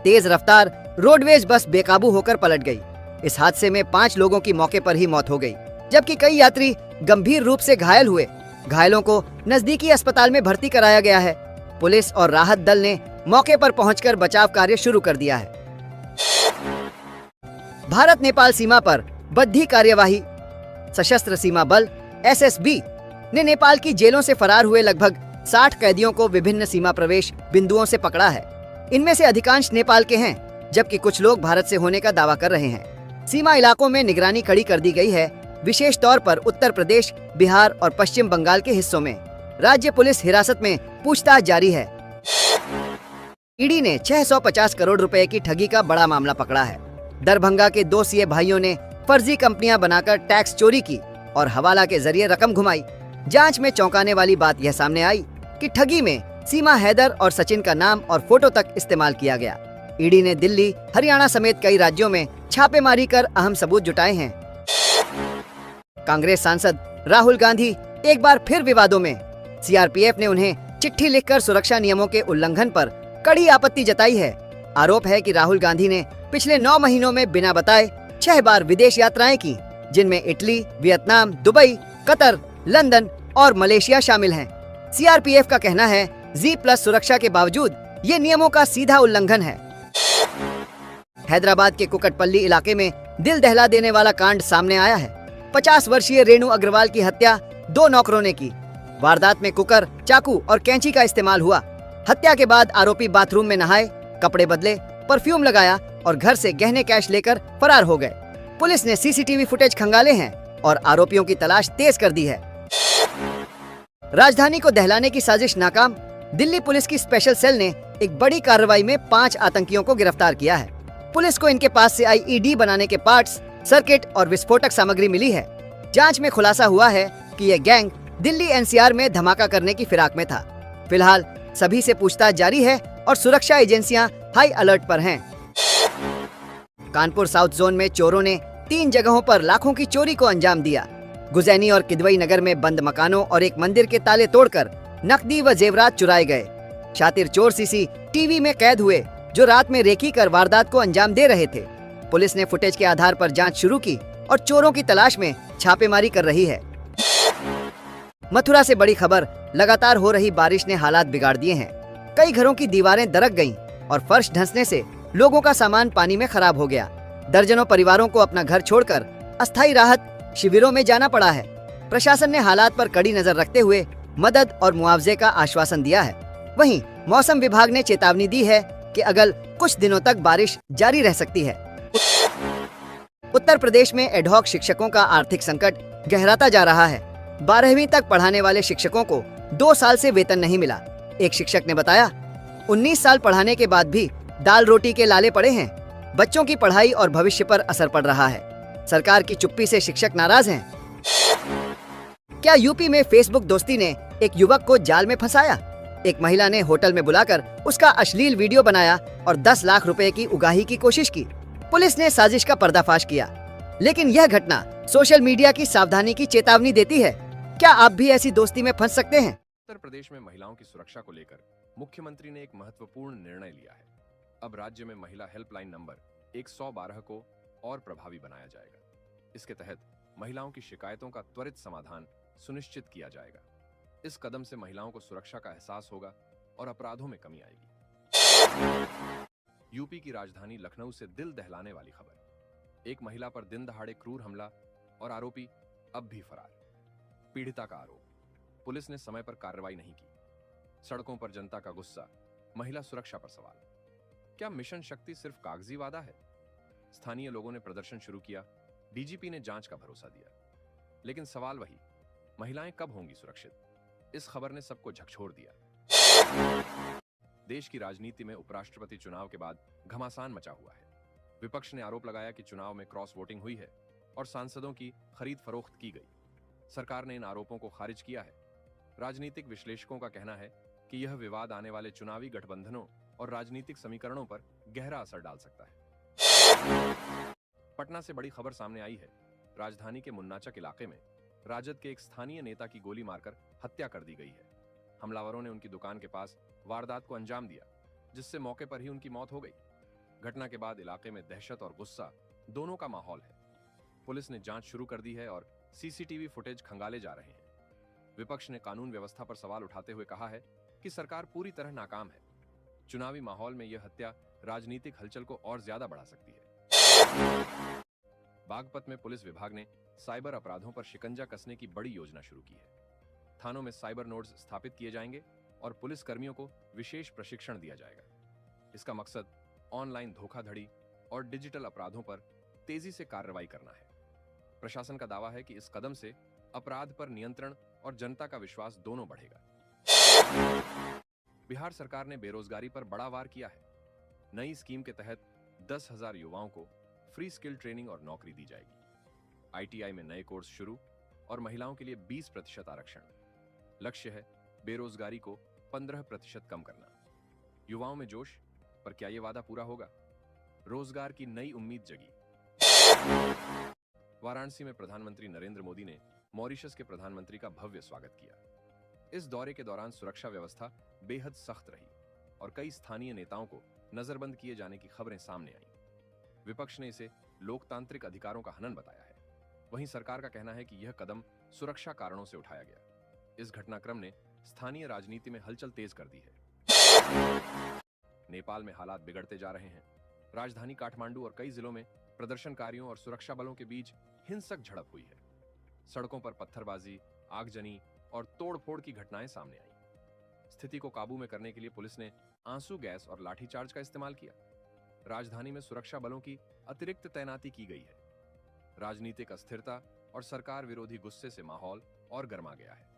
तेज रफ्तार roadways bus बेकाबू होकर पलट गई। इस हादसे में 5 लोगों की मौके पर ही मौत हो गई, जबकि कई यात्री गंभीर रूप से घायल हुए। घायलों को नजदीकी अस्पताल में भर्ती कराया गया है। पुलिस और राहत दल ने मौके पर पहुंचकर बचाव कार्य शुरू कर दिया है। भारत नेपाल सीमा पर बद्धी कार्यवाही। सशस्त्र सीमा बल एसएसबी ने नेपाल की जेलों से फरार हुए लगभग 60 कैदियों को विभिन्न सीमा प्रवेश बिंदुओं से पकड़ा है। इनमें से अधिकांश नेपाल के हैं, जबकि कुछ लोग भारत से होने का दावा कर रहे हैं। सीमा इलाकों में निगरानी कड़ी कर दी गई है, विशेष तौर पर उत्तर प्रदेश, बिहार और पश्चिम बंगाल के हिस्सों में। राज्य पुलिस हिरासत में पूछताछ जारी है। ईडी ने 650 करोड़ रुपए की ठगी का बड़ा मामला पकड़ा है। दरभंगा के 2 सीए भाइयों ने फर्जी कंपनियां बनाकर टैक्स चोरी की और हवाला के जरिए रकम घुमाई। जांच में चौंकाने वाली बात यह सामने आई कि ठगी में सीमा हैदर और सचिन का नाम और फोटो तक इस्तेमाल किया गया। ईडी ने दिल्ली, हरियाणा समेत कई राज्यों में छापेमारी कर अहम सबूत जुटाए हैं। कांग्रेस सांसद राहुल गांधी एक बार फिर विवादों में। सीआरपीएफ ने उन्हें चिट्ठी लिखकर सुरक्षा नियमों के उल्लंघन पर कड़ी आपत्ति जताई है। आरोप है कि राहुल गांधी ने पिछले 9 महीनों में बिना बताए 6 बार विदेश यात्राएं की, जिनमें Italy, Vietnam, Dubai, Qatar, London और मलेशिया शामिल हैं। सीआरपीएफ का कहना है G+ सुरक्षा के बावजूद ये नियमों का सीधा उल्लंघन है। हैदराबाद के कुकटपल्ली इलाके में दिल दहला देने वाला कांड सामने आया है। 50 वर्षीय रेणु अग्रवाल की हत्या 2 नौकरों ने की। वारदात में कुकर, चाकू और कैंची का इस्तेमाल हुआ। हत्या के बाद आरोपी बाथरूम में नहाए, कपड़े बदले, परफ्यूम लगाया और घर से गहने कैश लेकर फरार हो गए। पुलिस ने सीसीटीवी फुटेज खंगाले हैं और आरोपियों की तलाश तेज कर दी है। राजधानी को दहलाने की साजिश नाकाम। दिल्ली पुलिस की स्पेशल सेल ने एक बड़ी कार्रवाई में 5 आतंकियों को गिरफ्तार किया है। पुलिस को इनके पास से आईईडी बनाने के पार्ट्स, सर्किट और विस्फोटक सामग्री मिली है। जांच में खुलासा हुआ है कि यह गैंग दिल्ली एनसीआर में धमाका करने की फिराक में था। फिलहाल सभी से पूछताछ जारी है और सुरक्षा एजेंसियां हाई अलर्ट पर हैं। कानपुर साउथ जोन में चोरों ने 3 जगहों पर लाखों की चोरी को अंजाम दिया। गुजैनी और किदवई नगर में बंद मकानों और एक मंदिर के ताले तोड़कर नकदी व जेवरात चुराए गए। शातिर चोर सीसीटीवी में कैद हुए, जो रात में रेकी कर वारदात को अंजाम दे रहे थे। पुलिस ने फुटेज के आधार पर जांच शुरू की और चोरों की तलाश में छापेमारी कर रही है। मथुरा से बड़ी खबर। लगातार हो रही बारिश ने हालात बिगाड़ दिए हैं। कई घरों की दीवारें दरक गईं और फर्श धंसने से लोगों का सामान पानी में खराब हो गया। दर्जनों परिवारों को अपना घर छोड़कर अस्थायी राहत शिविरों में जाना पड़ा है। प्रशासन ने हालात पर कड़ी नजर रखते हुए मदद और मुआवजे का आश्वासन दिया है। वहीं मौसम विभाग ने चेतावनी दी है कि अगले कुछ दिनों तक बारिश जारी रह सकती है। उत्तर प्रदेश में एडहॉक शिक्षकों का आर्थिक संकट गहराता जा रहा है। 12वीं तक पढ़ाने वाले शिक्षकों को 2 साल से वेतन नहीं मिला। एक शिक्षक ने बताया, 19 साल पढ़ाने के बाद भी दाल रोटी के लाले पड़े हैं। बच्चों की पढ़ाई और भविष्य पर असर पड़ रहा है। सरकार की चुप्पी से शिक्षक नाराज हैं। क्या यूपी में फेसबुक दोस्ती ने एक युवक को जाल में फंसाया? एक महिला ने होटल में बुलाकर उसका अश्लील वीडियो बनाया और 10 लाख रुपए की उगाही की कोशिश की। पुलिस ने साजिश का पर्दाफाश किया, लेकिन यह घटना सोशल मीडिया की सावधानी की चेतावनी देती है। क्या आप भी ऐसी दोस्ती में फंस सकते हैं? उत्तर प्रदेश में महिलाओं की सुरक्षा को लेकर मुख्यमंत्री ने एक महत्वपूर्ण निर्णय लिया है। अब राज्य में महिला हेल्पलाइन नंबर 112 को और प्रभावी बनाया जाएगा। इसके तहत महिलाओं की शिकायतों का त्वरित समाधान सुनिश्चित किया जाएगा। इस कदम से महिलाओं को सुरक्षा का एहसास होगा और अपराधों में कमी आएगी। यूपी की राजधानी लखनऊ से दिल दहलाने वाली खबर। एक महिला पर दिन दहाड़े क्रूर हमला और आरोपी अब भी फरार। पीड़िता का आरोप, पुलिस ने समय पर कार्रवाई नहीं की। सड़कों पर जनता का गुस्सा, महिला सुरक्षा पर सवाल। क्या मिशन शक्ति सिर्फ कागजी वादा है? स्थानीय लोगों ने प्रदर्शन शुरू किया। डीजीपी ने जांच का भरोसा दिया, लेकिन सवाल वही, महिलाएं कब होंगी सुरक्षित? इस खबर ने सबको झकझोर दिया। देश की राजनीति में उपराष्ट्रपति चुनाव के बाद घमासान मचा हुआ है। विपक्ष ने आरोप लगाया कि चुनाव में क्रॉस वोटिंग हुई है और सांसदों की खरीद फरोख्त की गई। सरकार ने इन आरोपों को खारिज किया है। राजनीतिक विश्लेषकों का कहना है कि यह विवाद आने वाले चुनावी गठबंधनों और राजनीतिक समीकरणों पर गहरा असर डाल सकता है। पटना से बड़ी खबर सामने आई है। राजधानी के मुन्नाचक इलाके में राजद के एक स्थानीय नेता की गोली मारकर हत्या कर दी गई है। हमलावरों ने उनकी दुकान के पास वारदात को अंजाम दिया, जिससे मौके पर ही उनकी मौत हो गई। घटना के बाद इलाके में दहशत और गुस्सा दोनों का माहौल है। पुलिस ने जांच शुरू कर दी है और सीसीटीवी फुटेज खंगाले जा रहे हैं। विपक्ष ने कानून व्यवस्था पर सवाल उठाते हुए कहा है कि सरकार पूरी तरह नाकाम है। चुनावी माहौल में यह हत्या राजनीतिक हलचल को और ज्यादा बढ़ा सकती है। बागपत में पुलिस विभाग ने साइबर अपराधों पर शिकंजा कसने की बड़ी योजना शुरू की है। थानों में साइबर नोड्स स्थापित किए जाएंगे और पुलिस कर्मियों को विशेष प्रशिक्षण दिया जाएगा। इसका मकसद ऑनलाइन धोखाधड़ी और डिजिटल अपराधों पर तेजी से कार्रवाई करना है। प्रशासन का दावा है कि इस कदम से अपराध पर नियंत्रण और जनता का विश्वास दोनों बढ़ेगा। बिहार सरकार ने बेरोजगारी पर बड़ा वार किया है। नई स्कीम के तहत 10,000 युवाओं को फ्री स्किल ट्रेनिंग और नौकरी दी जाएगी। आईटीआई में नए कोर्स शुरू और महिलाओं के लिए 20% आरक्षण। लक्ष्य है बेरोजगारी को 15% कम करना। युवाओं में जोश, पर क्या यह वादा पूरा होगा? रोजगार की नई उम्मीद जगी। वाराणसी में प्रधानमंत्री नरेंद्र मोदी ने मॉरिशस के प्रधानमंत्री का भव्य स्वागत किया। इस दौरे के दौरान सुरक्षा व्यवस्था बेहद सख्त रही और कई स्थानीय नेताओं को नजरबंद किए जाने की खबरें सामने आईं। विपक्ष ने इसे लोकतांत्रिक अधिकारों का हनन बताया है। वहीं सरकार का कहना है कि यह कदम सुरक्षा कारणों से उठाया गया। इस घटनाक्रम ने स्थानीय राजनीति में हलचल तेज कर दी है। नेपाल में हालात बिगड़ते जा रहे हैं। राजधानी काठमांडू और कई जिलों में प्रदर्शनकारियों और सुरक्षा बलों के बीच हिंसक झड़प हुई है। सड़कों पर पत्थरबाजी, आगजनी और तोड़फोड़ की घटनाएं सामने आई। स्थिति को काबू में करने के लिए पुलिस ने आंसू गैस और लाठीचार्ज का इस्तेमाल किया। राजधानी में सुरक्षा बलों की अतिरिक्त तैनाती की गई है। राजनीतिक अस्थिरता और सरकार विरोधी गुस्से से माहौल और गर्मा गया है।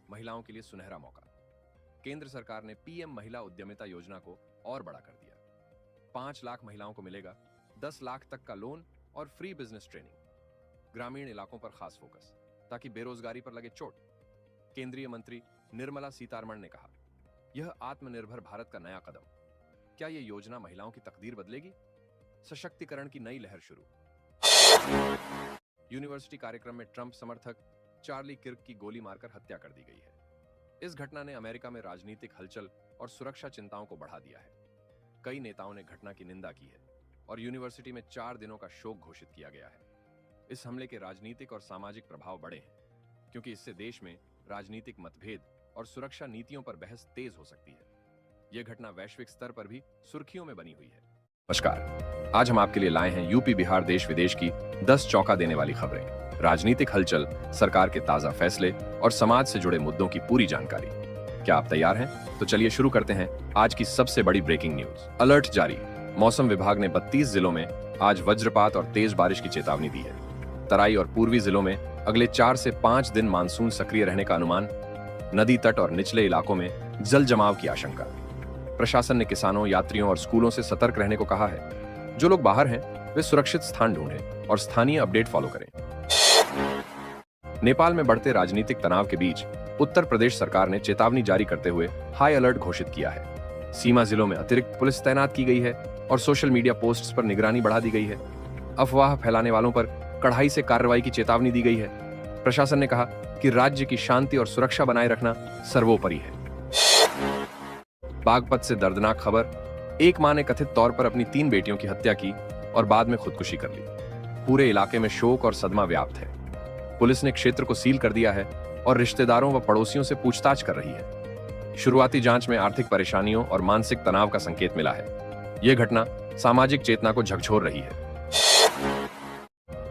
महिलाओं के लिए सुनहरा मौका। केंद्र सरकार ने पीएम महिला उद्यमिता योजना को और बड़ा कर दिया। 5 लाख महिलाओं को मिलेगा 10 लाख तक का लोन और फ्री बिजनेस ट्रेनिंग। ग्रामीण इलाकों पर खास फोकस ताकि बेरोजगारी पर लगे चोट। केंद्रीय मंत्री निर्मला सीतारमण ने कहा, यह आत्मनिर्भर भारत का नया कदम। क्या यह योजना महिलाओं की तकदीर बदलेगी? सशक्तिकरण की नई लहर शुरू। यूनिवर्सिटी कार्यक्रम में ट्रंप समर्थक चार्ली किर्क की गोली मारकर हत्या कर दी गई है। इस घटना ने अमेरिका में राजनीतिक हलचल और सुरक्षा चिंताओं को बढ़ा दिया है। कई नेताओं ने घटना की निंदा की है और यूनिवर्सिटी में 4 दिनों का शोक घोषित किया गया है। इस हमले के राजनीतिक और सामाजिक प्रभाव बड़े हैं, क्योंकि इससे देश में राजनीतिक मतभेद और सुरक्षा नीतियों पर बहस तेज हो सकती है। यह घटना वैश्विक स्तर पर भी सुर्खियों में बनी हुई है। नमस्कार, आज हम आपके लिए लाए हैं यूपी बिहार देश विदेश की 10 चौंका देने वाली खबरें, राजनीतिक हलचल, सरकार के ताजा फैसले और समाज से जुड़े मुद्दों की पूरी जानकारी। क्या आप तैयार हैं? तो चलिए शुरू करते हैं आज की सबसे बड़ी ब्रेकिंग न्यूज। अलर्ट जारी। मौसम विभाग ने 32 जिलों में आज वज्रपात और तेज बारिश की चेतावनी दी है। तराई और पूर्वी जिलों में अगले 4 से 5 दिन मानसून सक्रिय रहने का अनुमान। नदी तट और निचले इलाकों में जल जमाव की आशंका। प्रशासन ने किसानों, यात्रियों और स्कूलों से सतर्क रहने को कहा है। जो लोग बाहर हैं वे सुरक्षित स्थान ढूंढें और स्थानीय अपडेट फॉलो करें। नेपाल में बढ़ते राजनीतिक तनाव के बीच उत्तर प्रदेश सरकार ने चेतावनी जारी करते हुए हाई अलर्ट घोषित किया है। सीमा जिलों में अतिरिक्त पुलिस तैनात की गई है और सोशल मीडिया पोस्ट्स पर निगरानी बढ़ा दी गई है। अफवाह फैलाने वालों पर कड़ाई से कार्रवाई की चेतावनी दी गई है। प्रशासन ने कहा कि राज्य की शांति और सुरक्षा बनाए रखना सर्वोपरि है। बागपत से दर्दनाक खबर। एक मां ने कथित तौर पर अपनी 3 बेटियों की हत्या की और बाद में खुदकुशी कर ली। पूरे इलाके में शोक और सदमा व्याप्त है। पुलिस ने क्षेत्र को सील कर दिया है और रिश्तेदारों व पड़ोसियों से पूछताछ कर रही है। शुरुआती जांच में आर्थिक परेशानियों और मानसिक तनाव का संकेत मिला है। यह घटना सामाजिक चेतना को झकझोर रही है।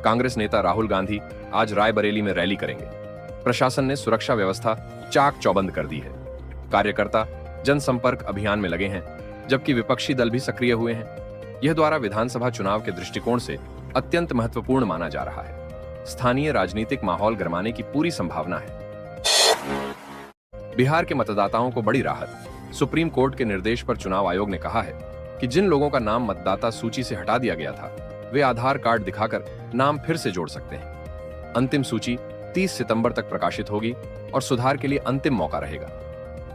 कांग्रेस नेता राहुल गांधी आज रायबरेली में रैली करेंगे। प्रशासन ने सुरक्षा व्यवस्था चाक चौबंद कर दी है। कार्यकर्ता जनसंपर्क अभियान में लगे हैं, जबकि विपक्षी दल भी सक्रिय हुए हैं। यह द्वारा विधानसभा चुनाव के दृष्टिकोण से अत्यंत महत्वपूर्ण माना जा रहा है। स्थानीय राजनीतिक माहौल गरमाने की पूरी संभावना है। बिहार के मतदाताओं को बड़ी राहत। सुप्रीम कोर्ट के निर्देश पर चुनाव आयोग ने कहा है कि जिन लोगों का नाम मतदाता सूची से हटा दिया गया था, वे आधार कार्ड दिखाकर नाम फिर से जोड़ सकते हैं। अंतिम सूची 30 सितंबर तक प्रकाशित होगी और सुधार के लिए अंतिम मौका रहेगा।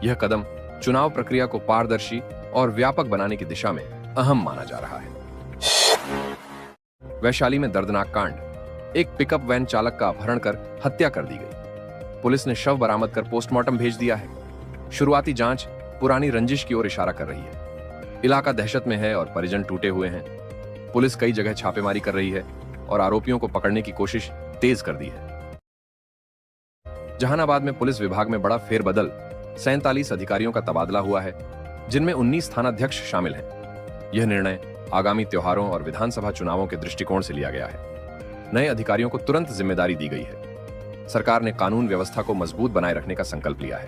यह कदम चुनाव प्रक्रिया को पारदर्शी और व्यापक बनाने की दिशा में अहम माना जा रहा है। वैशाली में दर्दनाक कांड। एक पिकअप वैन चालक का अपहरण कर हत्या कर दी गई। पुलिस ने शव बरामद कर पोस्टमार्टम भेज दिया है। शुरुआती जांच पुरानी रंजिश की ओर इशारा कर रही है। इलाका दहशत में है और परिजन टूटे हुए हैं। पुलिस कई जगह छापेमारी कर रही है और आरोपियों को पकड़ने की कोशिश तेज कर दी है। जहानाबाद में पुलिस विभाग में बड़ा फेरबदल, 47 अधिकारियों का तबादला हुआ है, जिनमें 19 थानाध्यक्ष शामिल हैं। यह निर्णय आगामी त्योहारों और विधानसभा चुनावों के दृष्टिकोण से लिया गया है। नए अधिकारियों को तुरंत जिम्मेदारी दी गई है। सरकार ने कानून व्यवस्था को मजबूत बनाए रखने का संकल्प लिया है।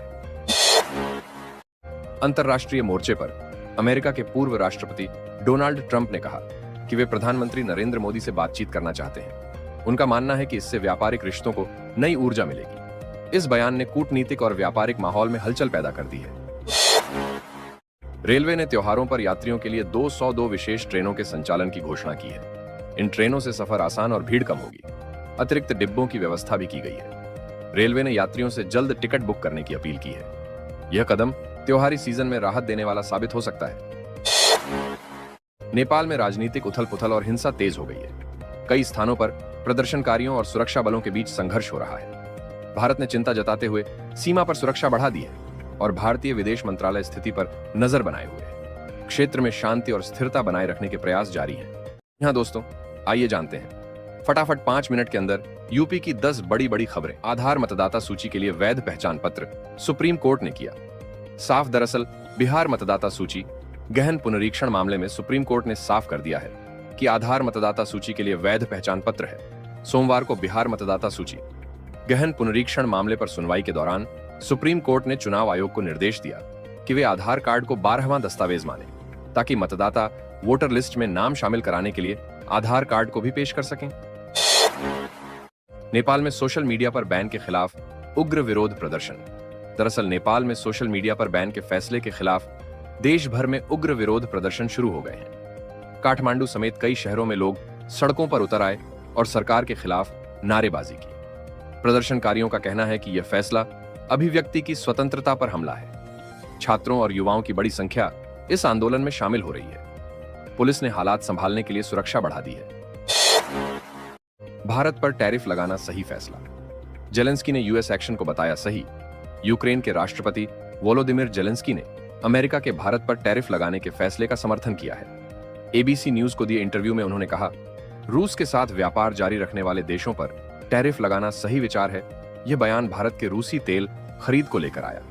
अंतर्राष्ट्रीय मोर्चे पर अमेरिका के पूर्व राष्ट्रपति डोनाल्ड ट्रंप ने कहा कि वे प्रधानमंत्री नरेंद्र मोदी से बातचीत करना चाहते हैं। उनका मानना है कि इससे व्यापारिक रिश्तों को नई ऊर्जा मिलेगी। इस बयान ने कूटनीतिक और व्यापारिक माहौल में हलचल पैदा कर दी है। रेलवे ने त्योहारों पर यात्रियों के लिए 202 विशेष ट्रेनों के संचालन की घोषणा की है। इन ट्रेनों से सफर आसान और भीड़ कम होगी। अतिरिक्त डिब्बों की व्यवस्था भी की गई है। रेलवे ने यात्रियों से जल्द टिकट बुक करने की अपील की है। यह कदम त्योहारी सीजन में राहत देने वाला साबित हो सकता है। नेपाल में राजनीतिक उथल-पुथल और हिंसा तेज हो गई है। कई स्थानों पर प्रदर्शनकारियों और सुरक्षा बलों के बीच संघर्ष हो रहा है। भारत ने चिंता जताते हुए सीमा पर सुरक्षा बढ़ा दी है और भारतीय विदेश मंत्रालय स्थिति पर नजर बनाए हुए है। क्षेत्र में शांति और स्थिरता बनाए रखने के प्रयास जारी हैं। यहाँ दोस्तों, आइए जानते हैं फटाफट 5 मिनट के अंदर यूपी की 10 बड़ी खबरें। आधार मतदाता सूची के लिए वैध पहचान पत्र सुप्रीम कोर्ट ने किया साफ। दरअसल बिहार मतदाता सूची गहन पुनरीक्षण मामले में सुप्रीम कोर्ट ने साफ कर दिया है कि आधार मतदाता सूची के लिए वैध पहचान पत्र है। सोमवार को बिहार मतदाता सूची गहन पुनरीक्षण मामले पर सुनवाई के दौरान सुप्रीम कोर्ट ने चुनाव आयोग को निर्देश दिया कि वे आधार कार्ड को 12वां दस्तावेज माने, ताकि मतदाता वोटर लिस्ट में नाम शामिल कराने के लिए आधार कार्ड को भी पेश कर सकें। नेपाल में सोशल मीडिया पर बैन के खिलाफ उग्र विरोध प्रदर्शन। दरअसल नेपाल में सोशल मीडिया पर बैन के फैसले के खिलाफ देश भर में उग्र विरोध प्रदर्शन शुरू हो गए हैं। काठमांडू समेत कई शहरों में लोग सड़कों पर उतर आए और सरकार के खिलाफ नारेबाजी की। प्रदर्शनकारियों का कहना है कि यह फैसला अभिव्यक्ति की स्वतंत्रता पर हमला है। छात्रों और युवाओं की बड़ी संख्या इस आंदोलन में शामिल हो रही है। पुलिस ने हालात संभालने के लिए सुरक्षा बढ़ा दी है। भारत पर टैरिफ लगाना सही फैसला। जेलेंस्की ने यूएस एक्शन को बताया सही। यूक्रेन के राष्ट्रपति वोलोदिमिर जेलेंस्की ने अमेरिका के भारत पर टैरिफ लगाने के फैसले का समर्थन किया है। एबीसी न्यूज को दिए इंटरव्यू में उन्होंने कहा, रूस के साथ व्यापार जारी रखने वाले देशों पर टैरिफ लगाना सही विचार है। यह बयान भारत के रूसी तेल खरीद को लेकर आया,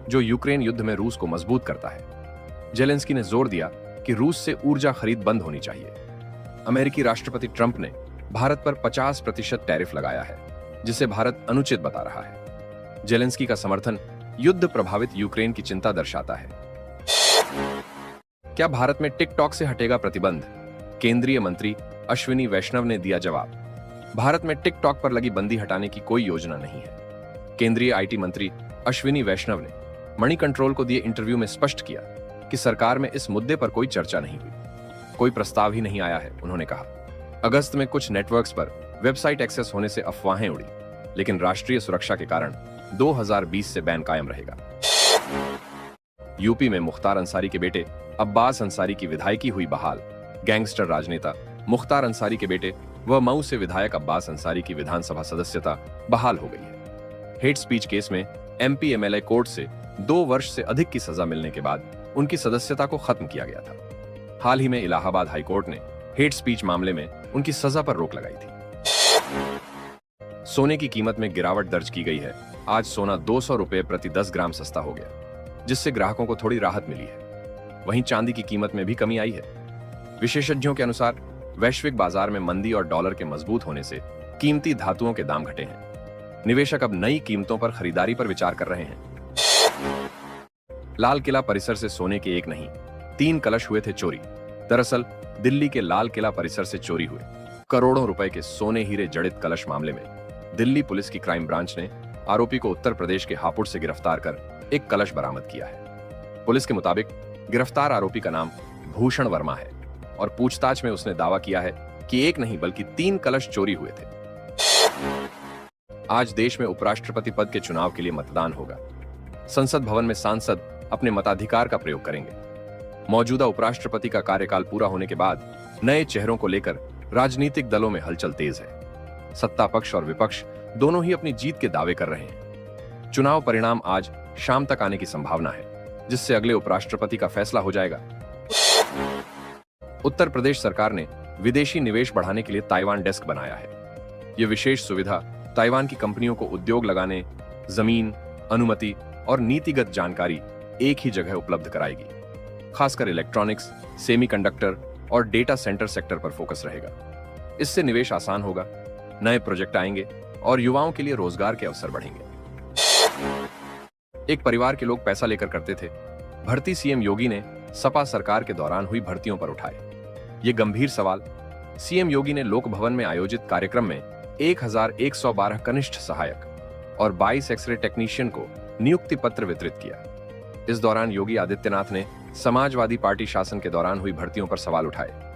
जो यूक्रेन युद्ध में रूस को मजबूत करता है। जेलेंस्की ने जोर दिया कि रूस से ऊर्जा खरीद बंद होनी चाहिए। अमेरिकी राष्ट्रपति ट्रंप ने भारत पर 50% टैरिफ लगाया है, जिसे भारत अनुचित बता रहा है। जेलेंस्की का समर्थन युद्ध प्रभावित यूक्रेन की चिंता दर्शाता है। क्या भारत में टिकटॉक से हटेगा प्रतिबंध? केंद्रीय मंत्री अश्विनी वैष्णव ने दिया जवाब। भारत में टिकटॉक पर लगी बंदी हटाने की कोई योजना नहीं है। केंद्रीय आईटी मंत्री अश्विनी वैष्णव ने मनी कंट्रोल को दिए इंटरव्यू में स्पष्ट किया कि सरकार में इस मुद्दे पर कोई चर्चा नहीं हुई, कोई प्रस्ताव ही नहीं आया है। उन्होंने कहा, अगस्त में कुछ नेटवर्क्स पर वेबसाइट एक्सेस होने से अफवाहें उड़ी, लेकिन राष्ट्रीय सुरक्षा के कारण 2020 से बैन कायम रहेगा। यूपी में मुख्तार अंसारी के बेटे अब्बास अंसारी की विधायकी हुई बहाल। गैंगस्टर राजनेता मुख्तार अंसारी के बेटे व मऊ से विधायक अब्बास अंसारी की विधानसभा सदस्यता बहाल हो गई है। हेट स्पीच केस में एमपी एमएलए कोर्ट से 2 वर्ष से अधिक की सजा मिलने के बाद उनकी सदस्यता को खत्म किया गया था। हाल ही में इलाहाबाद हाईकोर्ट ने हेट स्पीच मामले में उनकी सजा पर रोक लगाई थी। सोने की कीमत में गिरावट दर्ज की गई है। आज सोना 200 रुपए प्रति 10 ग्राम सस्ता हो गया, जिससे ग्राहकों को थोड़ी राहत मिली है। वहीं चांदी की कीमत में भी कमी आई है। विशेषज्ञों के अनुसार वैश्विक बाजार में मंदी और डॉलर के मजबूत होने से कीमती धातुओं के दाम घटे हैं। निवेशक अब नई कीमतों पर खरीदारी पर विचार कर रहे हैं। लाल किला परिसर से सोने के एक नहीं 3 कलश हुए थे चोरी। दरअसल दिल्ली के लाल किला परिसर से चोरी हुए करोड़ों रुपए के सोने हीरे जड़ित कलश मामले में दिल्ली पुलिस की क्राइम ब्रांच ने आरोपी को उत्तर प्रदेश के हापुड़ से गिरफ्तार कर एक कलश बरामद किया है। पुलिस के मुताबिक गिरफ्तार आरोपी का नाम भूषण वर्मा है और पूछताछ में उसने दावा किया है कि एक नहीं बल्कि 3 कलश चोरी हुए थे। आज देश में उपराष्ट्रपति पद के चुनाव के लिए मतदान होगा। संसद भवन में सांसद अपने मताधिकार का प्रयोग करेंगे। मौजूदा उपराष्ट्रपति का कार्यकाल पूरा होने के बाद नए चेहरों को लेकर राजनीतिक दलों में हलचल तेज है। सत्ता पक्ष और विपक्ष दोनों ही अपनी जीत के दावे कर रहे हैं। चुनाव परिणाम आज शाम तक आने की संभावना है, जिससे अगले उपराष्ट्रपति का फैसला हो जाएगा। उत्तर प्रदेश सरकार ने विदेशी निवेश बढ़ाने के लिए ताइवान डेस्क बनाया है। यह विशेष सुविधा ताइवान की कंपनियों को उद्योग लगाने, जमीन, अनुमति और नीतिगत जानकारी एक ही जगह उपलब्ध कराएगी। खासकर इलेक्ट्रॉनिक्स, सेमीकंडक्टर और डेटा सेंटर सेक्टर पर फोकस रहेगा। इससे निवेश आसान होगा, नए प्रोजेक्ट आएंगे और युवाओं के लिए रोजगार के अवसर बढ़ेंगे। एक परिवार के लोग पैसा लेकर करते थे, भर्ती सीएम योगी ने सपा सरकार के दौरान हुई भर्तियों पर उठाए। ये गंभीर सवाल सीएम योगी ने लोक भवन में आयोजित कार्यक्रम में 1112 कनिष्ठ सहायक और 22 एक्सरे टेक्नीशियन को नियुक्ति पत्र वितरित किया। इस दौरान योगी आदित्यनाथ ने समाजवादी पार्टी शासन के दौरान हुई भर्तियों पर सवाल उठाए।